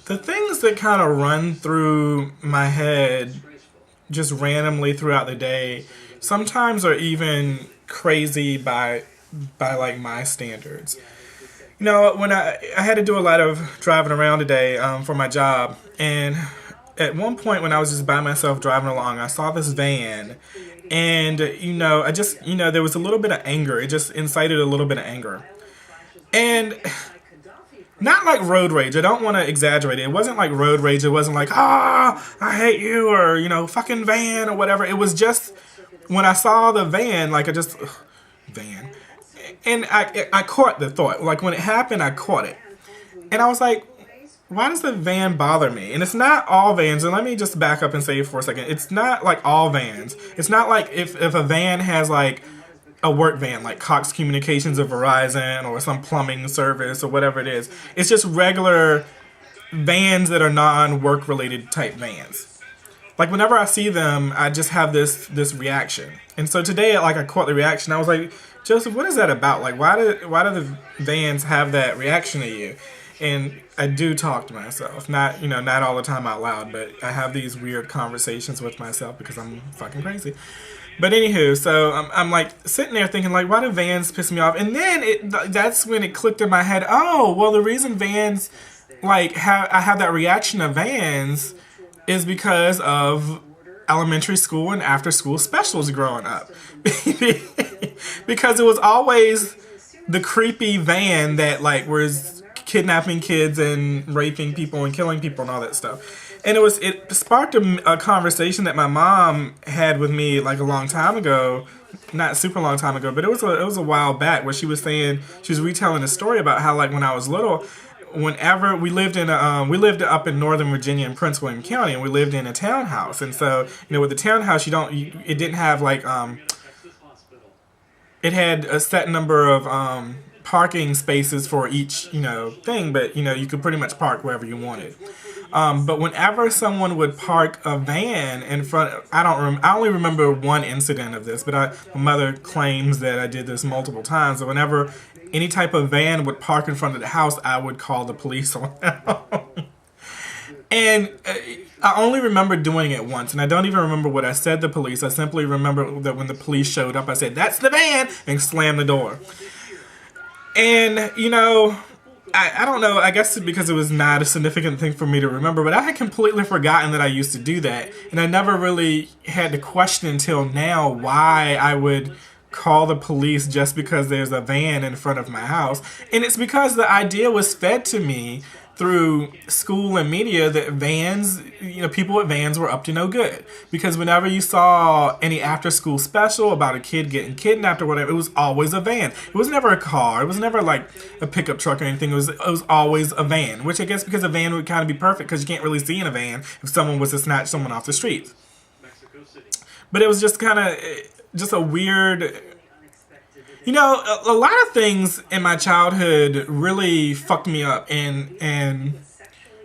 the things that kind of run through my head just randomly throughout the day sometimes are even crazy by like my standards. You know, when I had to do a lot of driving around today for my job, and at one point when I was just by myself driving along, I saw this van, and I just there was a little bit of anger. It just incited a little bit of anger, and not like road rage. I don't want to exaggerate it. It wasn't like road rage. It wasn't like, I hate you, or, fucking van, or whatever. It was just, when I saw the van, like, I just, van. And I caught the thought. Like, when it happened, I caught it. And I was like, why does the van bother me? And it's not all vans. And let me just back up and say it for a second. It's not like all vans. It's not like if a van has, like, a work van like Cox Communications or Verizon or some plumbing service or whatever it is. It's just regular vans that are non-work related type vans. Like, whenever I see them, I just have this reaction. And so today, like, I caught the reaction. I was like, Joseph, what is that about? Like, why do the vans have that reaction to you? And I do talk to myself, not all the time out loud, but I have these weird conversations with myself because I'm fucking crazy. But anywho, so I'm like sitting there thinking, like, why do vans piss me off? And then that's when it clicked in my head. Oh, well, the reason vans, like, I have that reaction of vans is because of elementary school and after school specials growing up. Because it was always the creepy van that, like, was kidnapping kids and raping people and killing people and all that stuff. And it sparked a conversation that my mom had with me like a long time ago, not super long time ago, but it was a while back, where she was saying, she was retelling a story about how, like, when I was little, whenever we lived up in Northern Virginia in Prince William County, and we lived in a townhouse. And so, with the townhouse, it didn't have like it had a set number of parking spaces for each thing, but you could pretty much park wherever you wanted. But whenever someone would park a van in front, I only remember one incident of this, but my mother claims that I did this multiple times. So whenever any type of van would park in front of the house, I would call the police on them. And I only remember doing it once, and I don't even remember what I said to the police. I simply remember that when the police showed up, I said, "That's the van," and slammed the door. And, I don't know, I guess because it was not a significant thing for me to remember, but I had completely forgotten that I used to do that. And I never really had to question until now why I would call the police just because there's a van in front of my house. And it's because the idea was fed to me through school and media that vans, people with vans were up to no good. Because whenever you saw any after school special about a kid getting kidnapped or whatever, it was always a van. It was never a car. It was never like a pickup truck or anything. It was always a van, which I guess because a van would kind of be perfect because you can't really see in a van if someone was to snatch someone off the streets. But it was just kind of just a weird... a lot of things in my childhood really fucked me up and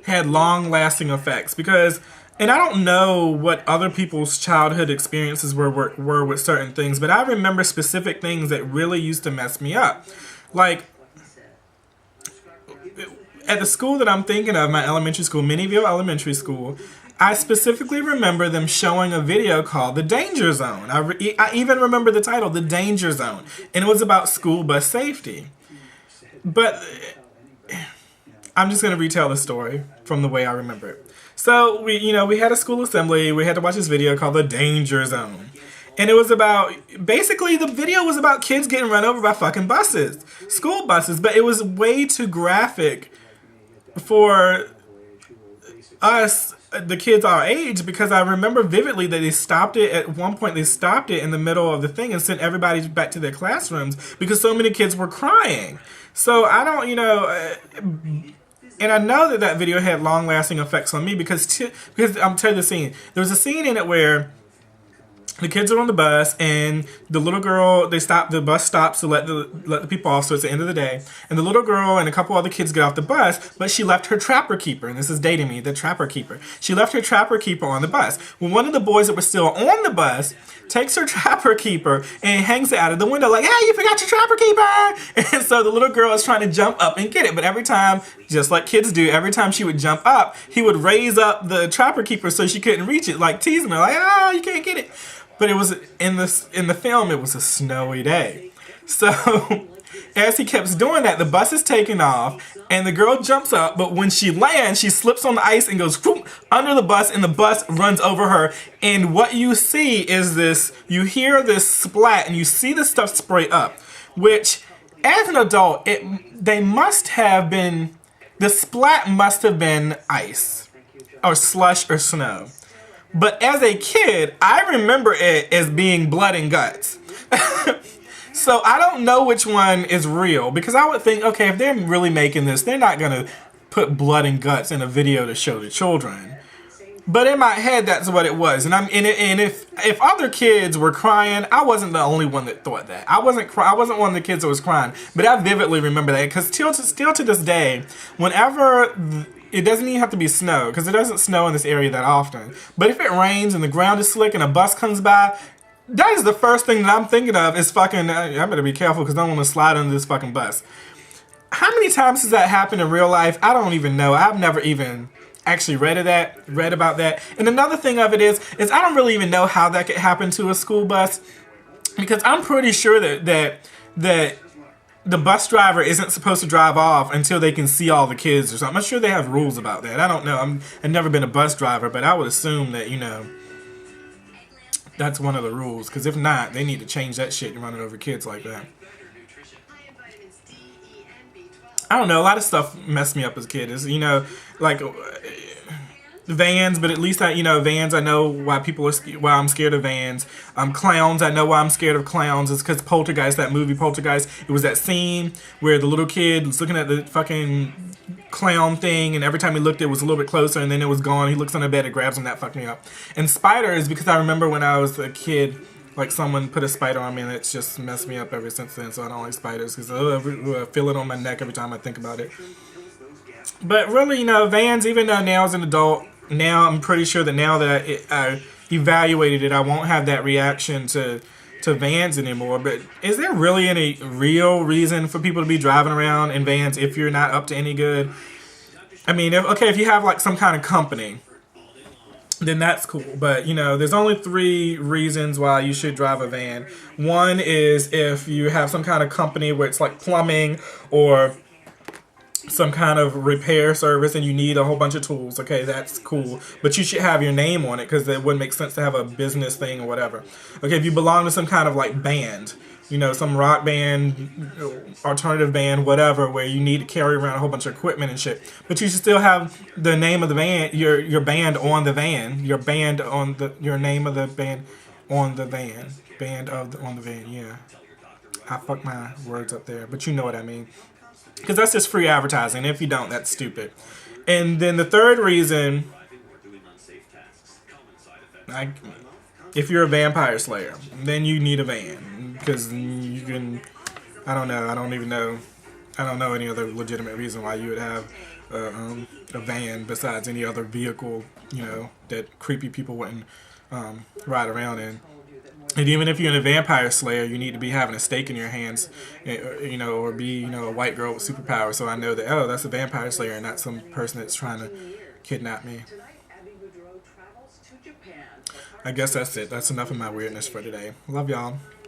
had long-lasting effects because, and I don't know what other people's childhood experiences were with certain things, but I remember specific things that really used to mess me up. Like, at the school that I'm thinking of, my elementary school, Minnieville Elementary School, I specifically remember them showing a video called The Danger Zone. I even remember the title, The Danger Zone. And it was about school bus safety. But I'm just going to retell the story from the way I remember it. So, we had a school assembly. We had to watch this video called The Danger Zone. And it was about, basically the video was about kids getting run over by fucking buses. School buses. But it was way too graphic for us, the kids our age, because I remember vividly that they stopped it at one point. They stopped it in the middle of the thing and sent everybody back to their classrooms because so many kids were crying. So I don't, and I know that video had long-lasting effects on me because I'm telling you the scene. There was a scene in it where the kids are on the bus, and the little girl, the bus stops to let the people off, so it's the end of the day. And the little girl and a couple other kids get off the bus, but she left her trapper keeper, and this is dating me, the trapper keeper. She left her trapper keeper on the bus. Well, one of the boys that was still on the bus takes her trapper keeper and hangs it out of the window like, "Hey, you forgot your trapper keeper!" And so the little girl is trying to jump up and get it, but every time just like kids do. Every time she would jump up, he would raise up the trapper keeper so she couldn't reach it, like teasing her, like, "Ah, you can't get it." But it was in the film, it was a snowy day. So as he keeps doing that, the bus is taking off, and the girl jumps up, but when she lands, she slips on the ice and goes whoop, under the bus, and the bus runs over her. And what you see is this, you hear this splat, and you see this stuff spray up, which, as an adult, the splat must have been ice, or slush, or snow. But as a kid, I remember it as being blood and guts. So I don't know which one is real, because I would think, okay, if they're really making this, they're not going to put blood and guts in a video to show the children. But in my head, that's what it was. And if other kids were crying, I wasn't the only one that thought that. I wasn't one of the kids that was crying. But I vividly remember that, because still to this day, whenever it doesn't even have to be snow, because it doesn't snow in this area that often. But if it rains and the ground is slick and a bus comes by, that is the first thing that I'm thinking of is fucking, I better be careful because I don't want to slide under this fucking bus. How many times has that happened in real life? I don't even know. I've never even actually read about that. And another thing of it is I don't really even know how that could happen to a school bus, because I'm pretty sure that the bus driver isn't supposed to drive off until they can see all the kids or something. I'm sure they have rules about that. I don't know. I've never been a bus driver, but I would assume that, that's one of the rules, because if not, they need to change that shit and run it over kids like that. I don't know, a lot of stuff messed me up as a kid. Is, like vans, but at least vans, I know why why I'm scared of vans. Clowns, I know why I'm scared of clowns. It's because Poltergeist, that movie Poltergeist, it was that scene where the little kid was looking at the fucking clown thing, and every time he looked, it was a little bit closer, and then it was gone. He looks on the bed, it grabs him. That fucked me up. And spiders, because I remember when I was a kid, like someone put a spider on me, and it's just messed me up ever since then. So I don't like spiders, because I feel it on my neck every time I think about it. But really, vans, even though now as an adult, now I'm pretty sure that now that I evaluated it, I won't have that reaction to vans anymore. But is there really any real reason for people to be driving around in vans if you're not up to any good? I mean, if you have like some kind of company, then that's cool. But, there's only 3 reasons why you should drive a van. One is if you have some kind of company where it's like plumbing or some kind of repair service and you need a whole bunch of tools. Okay, that's cool. But you should have your name on it, because it wouldn't make sense to have a business thing or whatever. Okay, if you belong to some kind of like band, some rock band, alternative band, whatever, where you need to carry around a whole bunch of equipment and shit. But you should still have the name of the band, your band on the van, your name of the band on the van, on the van. Yeah, I fucked my words up there, but you know what I mean. Because that's just free advertising. If you don't, that's stupid. And then the third reason, if you're a vampire slayer, then you need a van. Because you can, I don't know, I don't know any other legitimate reason why you would have a van besides any other vehicle, that creepy people wouldn't ride around in. And even if you're in a vampire slayer, you need to be having a stake in your hands, or be, a white girl with superpowers. So I know that, oh, that's a vampire slayer and not some person that's trying to kidnap me. I guess that's it. That's enough of my weirdness for today. Love y'all.